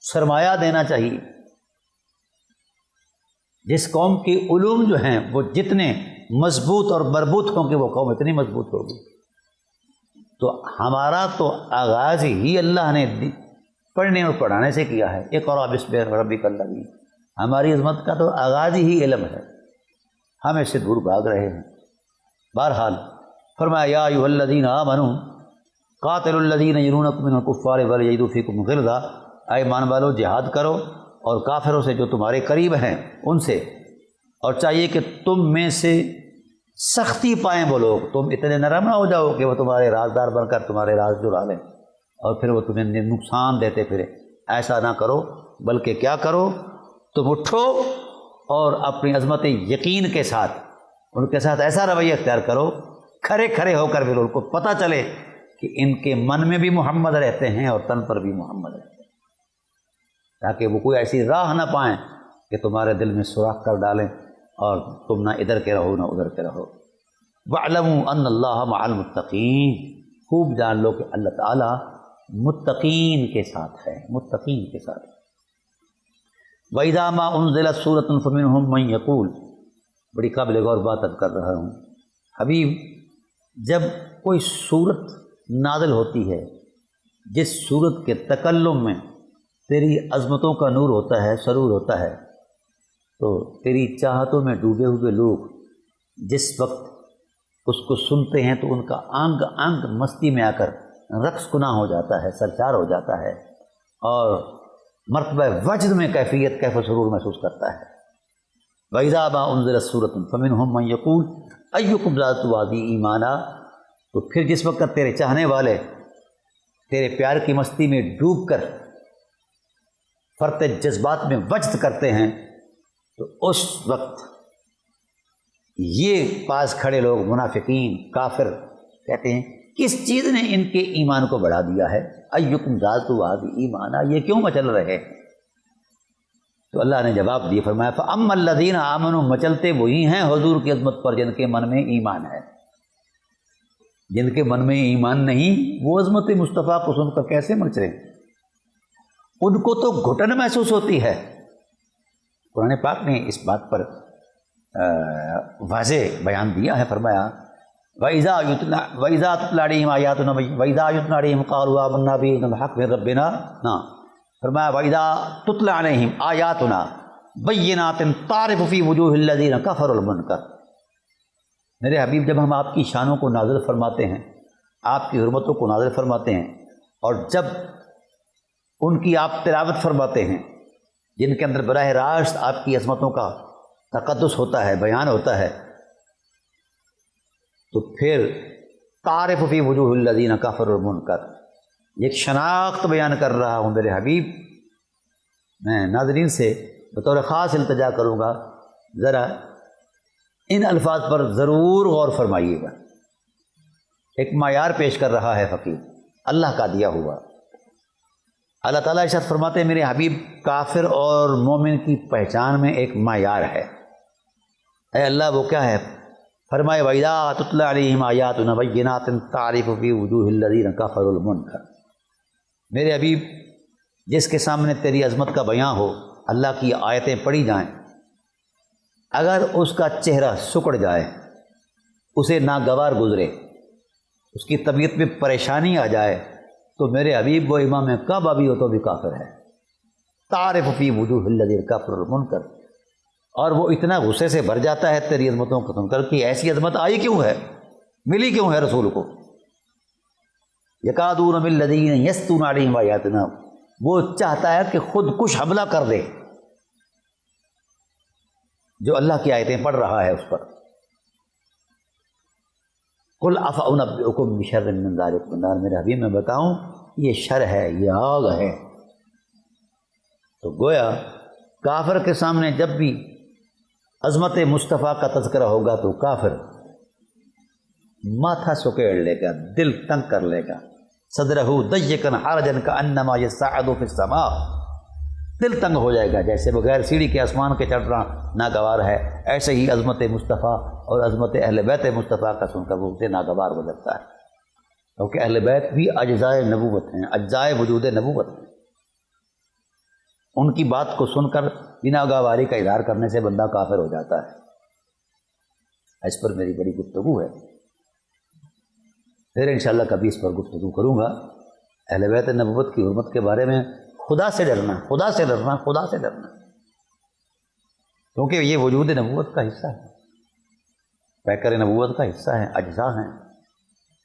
سرمایہ دینا چاہیے۔ جس قوم کے علوم جو ہیں وہ جتنے مضبوط اور مربوط ہوں گے وہ قوم اتنی مضبوط ہوگی۔ تو ہمارا تو آغاز ہی اللہ نے پڑھنے اور پڑھانے سے کیا ہے۔ اقرأ باسم ربک الذی، ہماری عظمت کا تو آغاز ہی علم ہے، ہم اس سے دور بھاگ رہے ہیں۔ بہرحال فرمایا یا ایھا الذین آمنوا قاتلوا الذین یلونکم من الکفار ولیجدوا فیکم غلظہ، اے ایمان والو جہاد کرو اور کافروں سے جو تمہارے قریب ہیں ان سے، اور چاہیے کہ تم میں سے سختی پائیں وہ لوگ، تم اتنے نرم نہ ہو جاؤ کہ وہ تمہارے رازدار بن کر تمہارے راز چرا لیں اور پھر وہ تمہیں نقصان دیتے پھرے۔ ایسا نہ کرو، بلکہ کیا کرو، تم اٹھو اور اپنی عظمت یقین کے ساتھ ان کے ساتھ ایسا رویہ اختیار کرو، کھڑے کھڑے ہو کر پھر ان کو پتہ چلے کہ ان کے من میں بھی محمد رہتے ہیں اور تن پر بھی محمد رہتے ہیں، تاکہ وہ کوئی ایسی راہ نہ پائیں کہ تمہارے دل میں سوراخ کر ڈالیں اور تم نہ ادھر کے رہو نہ ادھر کے رہو۔ وَاعْلَمُوا أَنَّ اللَّهَ مَعَ الْمُتَّقِينَ، خوب جان لو کہ اللہ تعالیٰ متقین کے ساتھ ہے، متقین کے ساتھ۔ وَإِذَا مَا أُنزِلَتْ سُورَةٌ فَمِنْهُم مَّن يَقُولُ، بڑی قابل غور بات اب کر رہا ہوں حبیب، جب کوئی صورت نازل ہوتی ہے جس صورت کے تکلم میں تیری عظمتوں کا نور ہوتا ہے، سرور ہوتا ہے، تو تیری چاہتوں میں ڈوبے ہوئے لوگ جس وقت اس کو سنتے ہیں تو ان کا انگ انگ مستی میں آ کر رقص کنا ہو جاتا ہے، سرشار ہو جاتا ہے اور مرتبہ وجد میں کیفیت کیف و سرور محسوس کرتا ہے۔ وَإِذَا مَا أُنزِلَتْ سُورَةٌ فَمِنْهُم مَّن يَقُولُ أَيُّكُمْ زَادَتْهُ هَٰذِهِ ایمانا، تو پھر جس وقت تیرے چاہنے والے تیرے پیار کی مستی میں ڈوب کر فرط جذبات میں وجد کرتے ہیں تو اس وقت یہ پاس کھڑے لوگ منافقین کافر کہتے ہیں کس چیز نے ان کے ایمان کو بڑھا دیا ہے، ایکم ذاتو ہذی ایمانا، یہ کیوں مچل رہے ہیں؟ تو اللہ نے جواب دیا، فرمایا فاما الذین آمنوا، مچلتے وہی ہیں حضور کی عظمت پر جن کے من میں ایمان ہے۔ جن کے من میں ایمان نہیں وہ عظمت مصطفیٰ کو سن کر کیسے مچریں؟ ان کو تو گھٹن محسوس ہوتی ہے۔ قرآن پاک نے اس بات پر واضح بیان دیا ہے، فرمایا وَإِذَا تُتْلَىٰ عَلَيْهِمْ آيَاتُنَا وَإِذَا يُتْلَىٰ عَلَيْهِمْ قَالُوا آمَنَّا بِهِ إِنَّ الْحَقَّ مِن رَّبِّنَا فرمایا وَإِذَا تُتْلَىٰ عَلَيْهِمْ آيَاتُنَا بَيِّنَاتٍ تَعْرِفُ فِي وُجُوهِ الَّذِينَ كَفَرُوا الْمُنكَرَ۔ میرے حبیب جب ہم آپ کی شانوں کو نازل فرماتے ہیں، آپ کی حرمتوں کو نازل فرماتے ہیں، اور جب ان کی آپ تلاوت فرماتے ہیں جن کے اندر براہ راست آپ کی عظمتوں کا تقدس ہوتا ہے، بیان ہوتا ہے، تو پھر تعرف فی وجوہ الذین کفروا المنکر، ایک شناخت بیان کر رہا ہوں میرے حبیب۔ میں ناظرین سے بطور خاص التجا کروں گا، ذرا ان الفاظ پر ضرور غور فرمائیے گا۔ ایک معیار پیش کر رہا ہے فقیر، اللہ کا دیا ہوا۔ اللہ تعالیٰ ارشاد فرماتے ہیں میرے حبیب کافر اور مومن کی پہچان میں ایک معیار ہے۔ اے اللہ وہ کیا ہے؟ فرمائے وَإِذَا تُتْلَىٰ عَلَيْهِمْ آيَاتُنَا بَيِّنَاتٍ تَعْرِفُ فِي وُجُوهِ الَّذِينَ كَفَرُوا الْمُنكَرَ۔ میرے حبیب جس کے سامنے تیری عظمت کا بیان ہو، اللہ کی آیتیں پڑھی جائیں، اگر اس کا چہرہ سکڑ جائے، اسے ناگوار گزرے، اس کی طبیعت میں پریشانی آ جائے، تو میرے حبیب وہ امام کعبہ بھی ہو تو بھی کافر ہے۔ تعرف فی وجوہ الذین کفروا المنکر، اور وہ اتنا غصے سے بھر جاتا ہے تیری عظمتوں کو سن کر کہ ایسی عظمت آئی کیوں ہے، ملی کیوں ہے رسول کو۔ یکادون بالذین یستون علیہم آیاتنا، وہ چاہتا ہے کہ خود کش حملہ کر دے جو اللہ کی آیتیں پڑھ رہا ہے اس پر۔ قل افانبئکم بشر من ذلک النار، میرے حبیب میں بتاؤں یہ شر ہے، یہ آگ ہے۔ تو گویا کافر کے سامنے جب بھی عظمت مصطفیٰ کا تذکرہ ہوگا تو کافر ماتھا سکیڑ لے گا، دل تنگ کر لے گا، صدرہ ضیقا حرجا کانما یصعد فی السماء، دل تنگ ہو جائے گا جیسے بغیر سیڑھی کے آسمان کے چڑھنا ناگوار ہے، ایسے ہی عظمت مصطفیٰ اور عظمت اہل بیت مصطفیٰ کا سن کر وہ اسے ناگوار ہو جاتا ہے، کیونکہ اہل بیت بھی اجزائے نبوت ہیں، اجزائے وجود نبوت ہیں۔ ان کی بات کو سن کر بنا گواری کا اظہار کرنے سے بندہ کافر ہو جاتا ہے۔ اس پر میری بڑی گفتگو ہے، پھر انشاءاللہ کبھی اس پر گفتگو کروں گا۔ اہل بیت نبوت کی حرمت کے بارے میں خدا سے ڈرنا، خدا سے ڈرنا، خدا سے ڈرنا، کیونکہ یہ وجود نبوت کا حصہ ہے، پیکر نبوت کا حصہ ہے، اجزاء ہیں۔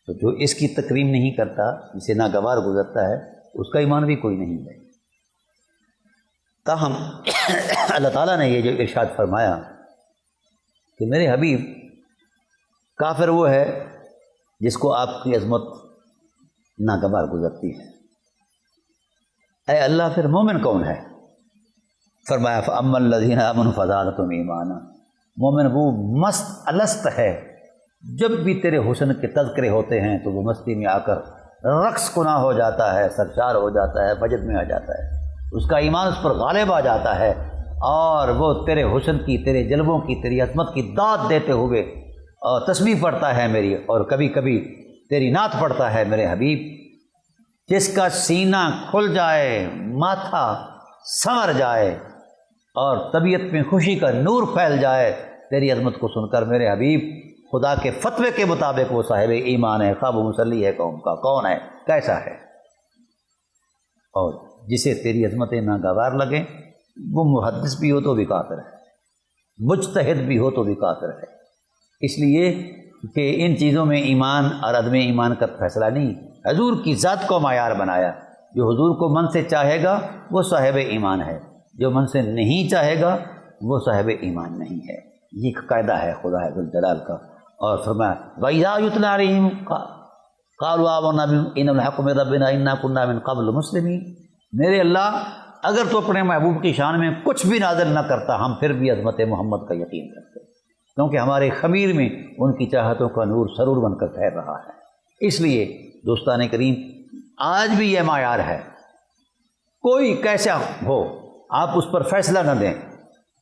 تو جو اس کی تکریم نہیں کرتا، اسے ناگوار گزرتا ہے، اس کا ایمان بھی کوئی نہیں ہے۔ تاہم اللہ تعالیٰ نے یہ جو ارشاد فرمایا کہ میرے حبیب کافر وہ ہے جس کو آپ کی عظمت ناگوار گزرتی ہے۔ اے اللہ پھر مومن کون ہے؟ فرمایا فَأَمَّا الَّذِينَ آمَنُوا فَزَادَتْهُمْ ایمانا، مومن وہ مست الست ہے، جب بھی تیرے حسن کے تذکرے ہوتے ہیں تو وہ مستی میں آ کر رقص کنا ہو جاتا ہے، سرشار ہو جاتا ہے، وجد میں آ جاتا ہے، اس کا ایمان اس پر غالب آ جاتا ہے، اور وہ تیرے حسن کی، تیرے جلووں کی، تیری عظمت کی داد دیتے ہوئے اور تسبیح پڑھتا ہے میری، اور کبھی کبھی تیری نعت پڑھتا ہے میرے حبیب۔ جس کا سینہ کھل جائے، ماتھا سنور جائے اور طبیعت میں خوشی کا نور پھیل جائے تیری عظمت کو سن کر میرے حبیب، خدا کے فتوے کے مطابق وہ صاحب ایمان ہے، خواب و مسلی ہے قوم کا، کون ہے، کیسا ہے۔ اور جسے تیری عظمتیں ناگوار لگیں وہ محدث بھی ہو تو بھی کافر ہے، مجتہد بھی ہو تو بھی کافر ہے، اس لیے کہ ان چیزوں میں ایمان اور عدم ایمان کا فیصلہ نہیں، حضور کی ذات کو معیار بنایا۔ جو حضور کو من سے چاہے گا وہ صاحب ایمان ہے، جو من سے نہیں چاہے گا وہ صاحب ایمان نہیں ہے۔ یہ ایک قاعدہ ہے خدا ذوالجلال کا۔ اور فرمایا وَإِذَا يُتْلَىٰ عَلَيْهِمْ قَالُوا آمَنَّا إِنَّ الْحَقَّ مِن رَّبِّنَا إِنَّا كُنَّا مِن قَبْلُ مُسْلِمِينَ۔ میرے اللہ اگر تو اپنے محبوب کی شان میں کچھ بھی نازل نہ کرتا، ہم پھر بھی عظمت محمد کا یقین کرتے، کیونکہ ہمارے خمیر میں ان کی چاہتوں کا نور سرور بن کر ٹھہر رہا ہے۔ اس لیے دوستان کریم آج بھی یہ معیار ہے، کوئی کیسا ہو آپ اس پر فیصلہ نہ دیں،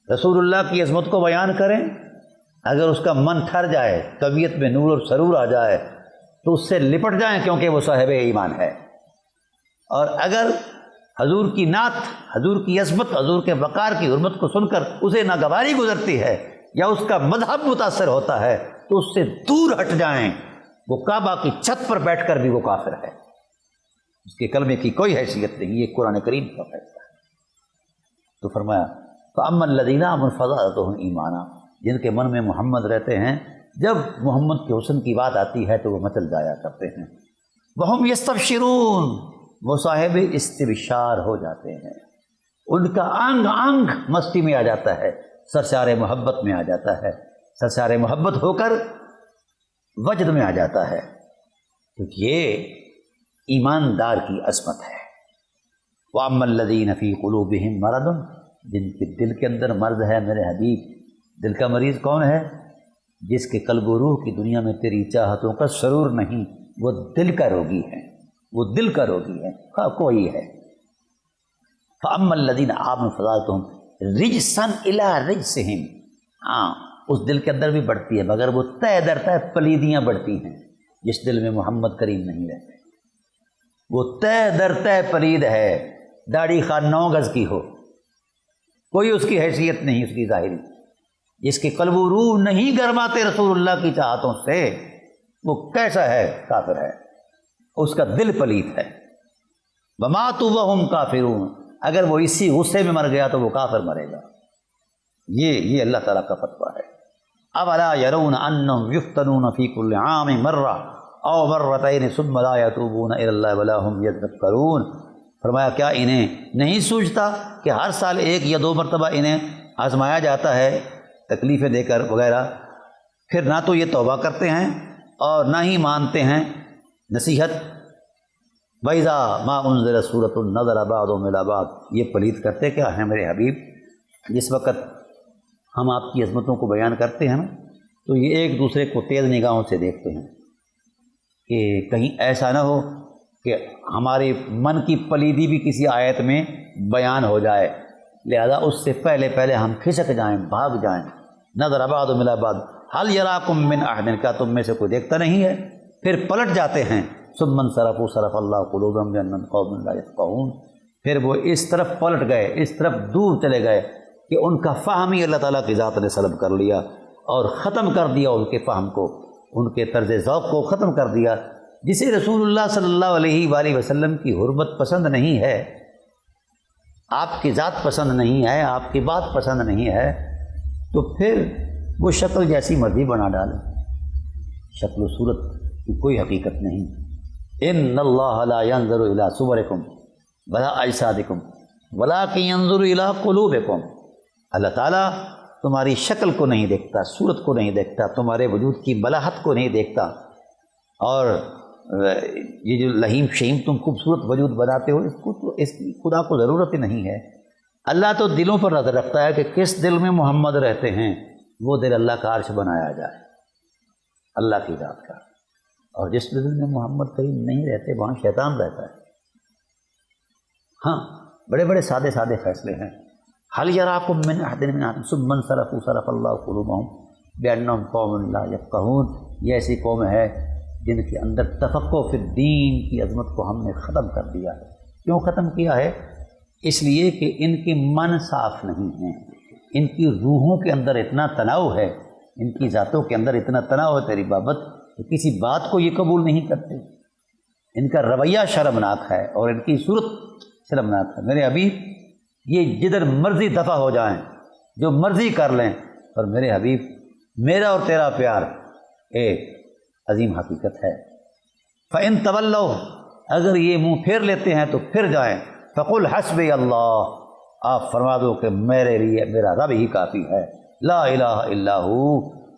رسول اللہ کی عظمت کو بیان کریں، اگر اس کا من ٹھر جائے، طبیعت میں نور اور سرور آ جائے تو اس سے لپٹ جائیں کیونکہ وہ صاحب ایمان ہے۔ اور اگر حضور کی نعت، حضور کی عظمت، حضور کے وقار کی حرمت کو سن کر اسے ناگواری گزرتی ہے یا اس کا مذہب متاثر ہوتا ہے تو اس سے دور ہٹ جائیں۔ وہ کعبہ کی چھت پر بیٹھ کر بھی وہ کافر ہے، اس کے کلمے کی کوئی حیثیت نہیں، یہ قرآن کریم کا فیصلہ ہے۔ تو فرمایا فَأَمَّا الَّذِينَ آمَنُوا فَزَادَتْهُمْ ایمانا، جن کے من میں محمد رہتے ہیں، جب محمد کے حسن کی بات آتی ہے تو وہ مچل جایا کرتے ہیں۔ وَهُمْ يَسْتَبْشِرُونَ، وہ صاحب استبشار ہو جاتے ہیں، ان کا انگ انگ مستی میں آ جاتا ہے، سرشار محبت میں آ جاتا ہے، سرشار محبت ہو کر وجد میں آ جاتا ہے۔ تو یہ ایماندار کی عظمت ہے۔ وَأَمَّا الَّذِينَ فِي قُلُوبِهِم مَرَضٌ، جن کے دل کے اندر مرض ہے میرے حبیب۔ دل کا مریض کون ہے؟ جس کے قلب و روح کی دنیا میں تیری چاہتوں کا سرور نہیں، وہ دل کا روگی ہے، وہ دل کا روگی ہے، کوئی ہے۔ فَأَمَّا الَّذِينَ آمَنُوا فَزَادَتْهُمْ رِجْسًا إِلَىٰ رِجْسِهِمْ، ہاں اس دل کے اندر بھی بڑھتی ہے مگر وہ تہ در تہ پلیدیاں بڑھتی ہیں۔ جس دل میں محمد کریم نہیں رہتے وہ تہ در تہ پلید ہے، داڑھی خواہ 9 گز کی ہو، کوئی اس کی حیثیت نہیں اس کی ظاہری۔ جس کے قلب و روح نہیں گرماتے رسول اللہ کی چاہتوں سے، وہ کیسا ہے؟ کافر ہے، اس کا دل پلید ہے۔ وَمَاتُوا وَهُمْ كَافِرُونَ، اگر وہ اسی غصے میں مر گیا تو وہ کافر مرے گا۔ یہ اللہ تعالیٰ کا فتویٰ ہے۔ أَوَلَا يَرَوْنَ أَنَّهُمْ يُفْتَنُونَ فِي كُلِّ عَامٍ مَرَّةً أَوْ مَرَّتَيْنِ ثُمَّ لَا يَتُوبُونَ إِلَى اللَّهِ وَلَا هُمْ يَذَّكَّرُونَ، فرمایا کیا انہیں نہیں سوچتا کہ ہر سال 1 یا 2 مرتبہ انہیں آزمایا جاتا ہے تکلیفیں دے کر وغیرہ، پھر نہ تو یہ توبہ کرتے ہیں اور نہ ہی مانتے ہیں نصیحت۔ وَإِذَا مَا أُنزِلَتْ سُورَةٌ نَظَرَ بَعْضُهُمْ إِلَىٰ بَعْضٍ، یہ پلید کرتے کیا ہیں میرے حبیب؟ جس وقت ہم آپ کی عظمتوں کو بیان کرتے ہیں نا تو یہ ایک دوسرے کو تیز نگاہوں سے دیکھتے ہیں کہ کہیں ایسا نہ ہو کہ ہمارے من کی پلیدی بھی کسی آیت میں بیان ہو جائے، لہذا اس سے پہلے ہم کھسک جائیں، بھاگ جائیں۔ نظر بعضهم الی بعض هل یراکم من احد، کیا تم میں سے کوئی دیکھتا نہیں ہے؟ پھر پلٹ جاتے ہیں۔ ثم انصرفوا صرف اللہ قلوبهم بأنهم قوم لا يفقهون، پھر وہ اس طرف پلٹ گئے، اس طرف دور چلے گئے کہ ان کا فہم ہی اللہ تعالیٰ کی ذات نے سلب کر لیا اور ختم کر دیا ان کے فہم کو، ان کے طرز ذوق کو ختم کر دیا۔ جسے رسول اللہ صلی اللہ علیہ وآلہ وسلم کی حرمت پسند نہیں ہے، آپ کی ذات پسند نہیں ہے، آپ کی بات پسند نہیں ہے، تو پھر وہ شکل جیسی مرضی بنا ڈالے، شکل و صورت کی کوئی حقیقت نہیں۔ ان اللہ لا ينظر الى صورکم ولا اجسادکم ولکن ينظر الى قلوبکم، اللہ تعالیٰ تمہاری شکل کو نہیں دیکھتا، صورت کو نہیں دیکھتا، تمہارے وجود کی بلاحت کو نہیں دیکھتا، اور یہ جو لہیم شہیم تم خوبصورت وجود بناتے ہو اس کی خدا کو ضرورت ہی نہیں ہے۔ اللہ تو دلوں پر نظر رکھتا ہے کہ کس دل میں محمد رہتے ہیں، وہ دل اللہ کا عرش بنایا جائے، اللہ کی ذات کا۔ اور جس دل میں محمد کریم نہیں رہتے وہاں شیطان رہتا ہے۔ ہاں بڑے بڑے سادے سادے فیصلے ہیں۔ حل یراکم من احد من احد ثم انصرفوا صرف اللہ قلوبهم بانہم قوم لا یفقہون، یہ ایسی قوم ہے جن کے اندر تفقہ فی الدین کی عظمت کو ہم نے ختم کر دیا ہے۔ کیوں ختم کیا ہے؟ اس لیے کہ ان کے من صاف نہیں ہیں، ان کی روحوں کے اندر اتنا تناؤ ہے، ان کی ذاتوں کے اندر اتنا تناؤ ہے تیری بابت کہ کسی بات کو یہ قبول نہیں کرتے۔ ان کا رویہ شرمناک ہے اور ان کی صورت شرمناک ہے۔ میرے حبیب یہ جدھر مرضی دفع ہو جائیں، جو مرضی کر لیں، اور میرے حبیب میرا اور تیرا پیار ایک عظیم حقیقت ہے۔ فَإِن تَوَلَّوْا، اگر یہ منہ پھیر لیتے ہیں تو پھر جائیں۔ فَقُلْ حَسْبِيَ اللَّهُ، آپ فرما دو کہ میرے لیے میرا رب ہی کافی ہے، لا الہ الا ہو،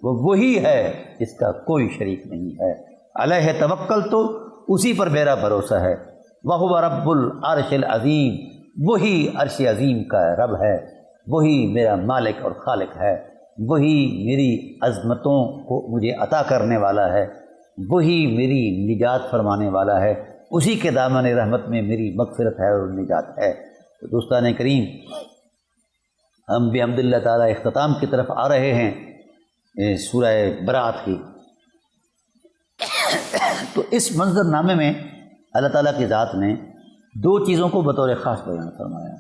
وہ وہی ہے جس کا کوئی شریک نہیں ہے، علیہ توکلت، اسی پر میرا بھروسہ ہے، وَهُوَ رَبُّ الْعَرْشِ الْعَظِيمِ، وہی عرش عظیم کا رب ہے، وہی میرا مالک اور خالق ہے، وہی میری عظمتوں کو مجھے عطا کرنے والا ہے، وہی میری نجات فرمانے والا ہے، اسی کے دامن رحمت میں میری مغفرت ہے اور نجات ہے۔ تو دوستان کریم، ہم بحمد اللہ تعالیٰ اختتام کی طرف آ رہے ہیں سورہ برات کی۔ تو اس منظر نامے میں اللہ تعالیٰ کی ذات نے دو چیزوں کو بطور خاص بیان فرمایا.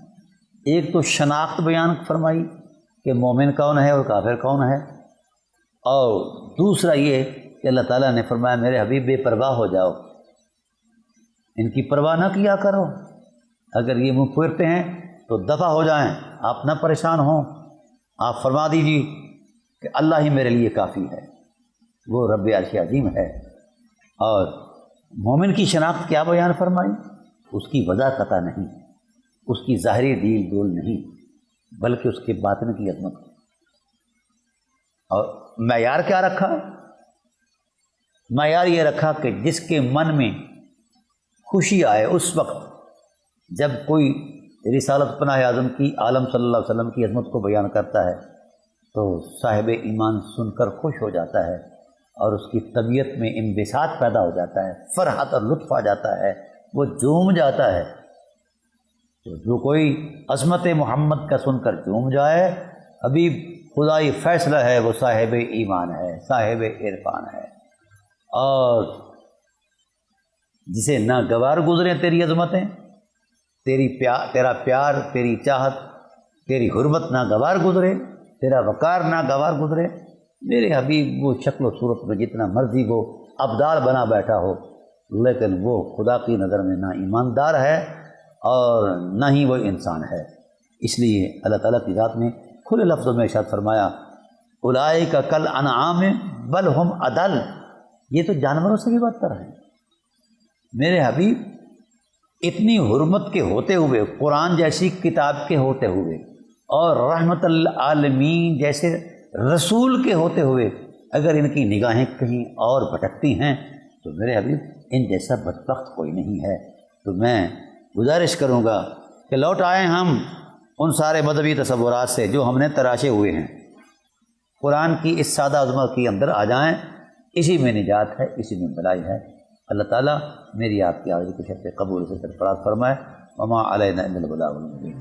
ایک تو شناخت بیان فرمائی کہ مومن کون ہے اور کافر کون ہے، اور دوسرا یہ کہ اللہ تعالیٰ نے فرمایا میرے حبیب بے پرواہ ہو جاؤ، ان کی پرواہ نہ کیا کرو. اگر یہ منہ پھیرتے ہیں تو دفع ہو جائیں، آپ نہ پریشان ہوں. آپ فرما دیجیے کہ اللہ ہی میرے لیے کافی ہے، وہ رب عرش عظیم ہے. اور مومن کی شناخت کیا بیان فرمائی؟ اس کی وضع قطع نہیں، اس کی ظاہری ڈیل ڈول نہیں، بلکہ اس کے باطن کی عظمت. اور معیار کیا رکھا؟ معیار یہ رکھا کہ جس کے من میں خوشی آئے اس وقت جب کوئی رسالت پناہ اعظم کی عالم صلی اللہ علیہ وسلم کی عظمت کو بیان کرتا ہے تو صاحب ایمان سن کر خوش ہو جاتا ہے، اور اس کی طبیعت میں انبساط پیدا ہو جاتا ہے، فرحت اور لطف آ جاتا ہے، وہ جھوم جاتا ہے. تو جو کوئی عظمت محمد کا سن کر جھوم جائے، حبیب خدائی فیصلہ ہے، وہ صاحب ایمان ہے، صاحب عرفان ہے. اور جسے ناگوار گزرے تیری عظمتیں، تیرا پیار، تیری چاہت، تیری حرمت ناگوار گزرے، تیرا وقار ناگوار گزرے، میرے حبیب وہ شکل و صورت میں جتنا مرضی وہ ابدال بنا بیٹھا ہو، لیکن وہ خدا کی نظر میں نہ ایماندار ہے اور نہ ہی وہ انسان ہے. اس لیے اللہ تعالیٰ کی ذات نے کھلے لفظوں میں ارشاد فرمایا اولئک کالانعام بل ہم اضل، یہ تو جانوروں سے بھی بدتر ہیں. میرے حبیب اتنی حرمت کے ہوتے ہوئے، قرآن جیسی کتاب کے ہوتے ہوئے، اور رحمت للعالمین جیسے رسول کے ہوتے ہوئے، اگر ان کی نگاہیں کہیں اور بھٹکتی ہیں تو میرے حبیب ان جیسا بدبخت کوئی نہیں ہے. تو میں گزارش کروں گا کہ لوٹ آئیں ہم ان سارے مذہبی تصورات سے جو ہم نے تراشے ہوئے ہیں، قرآن کی اس سادہ عظمت کے اندر آ جائیں. اسی میں نجات ہے، اسی میں بھلائی ہے. اللہ تعالیٰ میری آپ کی حاضری کی شرط قبول سے سرفراز فرمائے. وما علینا الا البلاغ المبین.